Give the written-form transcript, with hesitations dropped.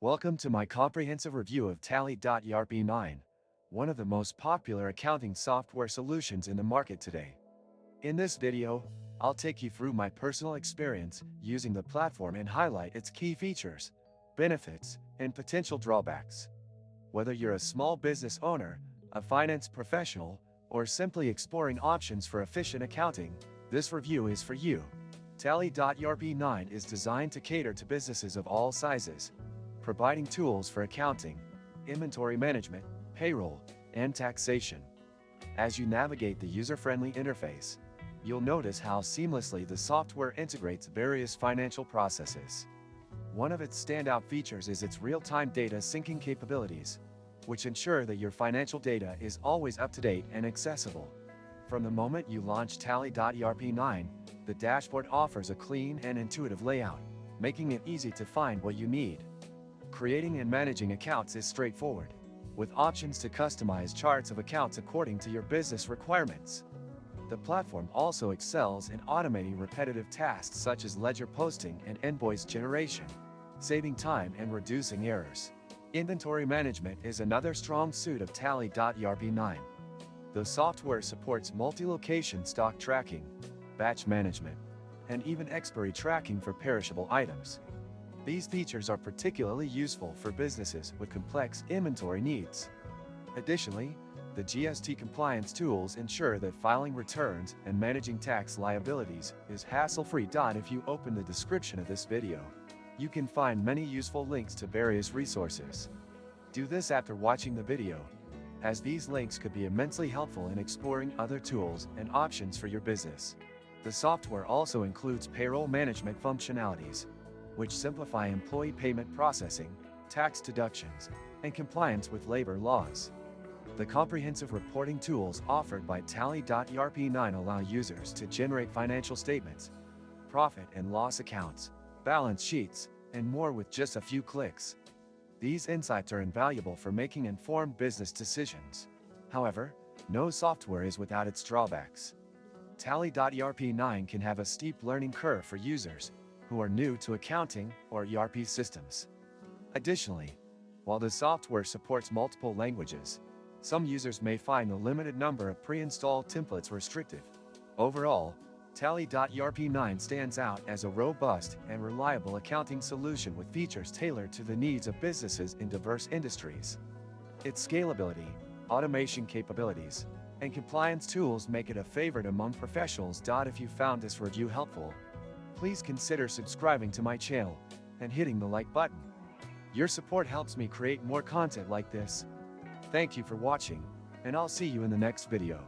Welcome to my comprehensive review of Tally.ERP 9, one of the most popular accounting software solutions in the market today. In this video, I'll take you through my personal experience using the platform and highlight its key features, benefits, and potential drawbacks. Whether you're a small business owner, a finance professional, or simply exploring options for efficient accounting, this review is for you. Tally.ERP 9 is designed to cater to businesses of all sizes, providing tools for accounting, inventory management, payroll, and taxation. As you navigate the user-friendly interface, you'll notice how seamlessly the software integrates various financial processes. One of its standout features is its real-time data syncing capabilities, which ensure that your financial data is always up to date and accessible. From the moment you launch Tally.ERP 9, the dashboard offers a clean and intuitive layout, making it easy to find what you need. Creating and managing accounts is straightforward, with options to customize charts of accounts according to your business requirements. The platform also excels in automating repetitive tasks such as ledger posting and invoice generation, saving time and reducing errors. Inventory management is another strong suit of Tally.ERP 9. The software supports multi-location stock tracking, batch management, and even expiry tracking for perishable items. These features are particularly useful for businesses with complex inventory needs. Additionally, the GST compliance tools ensure that filing returns and managing tax liabilities is hassle-free. If you open the description of this video, you can find many useful links to various resources. Do this after watching the video, as these links could be immensely helpful in exploring other tools and options for your business. The software also includes payroll management functionalities, which simplify employee payment processing, tax deductions, and compliance with labor laws. The comprehensive reporting tools offered by Tally.ERP 9 allow users to generate financial statements, profit and loss accounts, balance sheets, and more with just a few clicks. These insights are invaluable for making informed business decisions. However, no software is without its drawbacks. Tally.ERP 9 can have a steep learning curve for users who are new to accounting or ERP systems. Additionally, while the software supports multiple languages, some users may find the limited number of pre-installed templates restrictive. Overall, Tally.ERP 9 stands out as a robust and reliable accounting solution with features tailored to the needs of businesses in diverse industries. Its scalability, automation capabilities, and compliance tools make it a favorite among professionals. If you found this review helpful, please consider subscribing to my channel and hitting the like button. Your support helps me create more content like this. Thank you for watching, and I'll see you in the next video.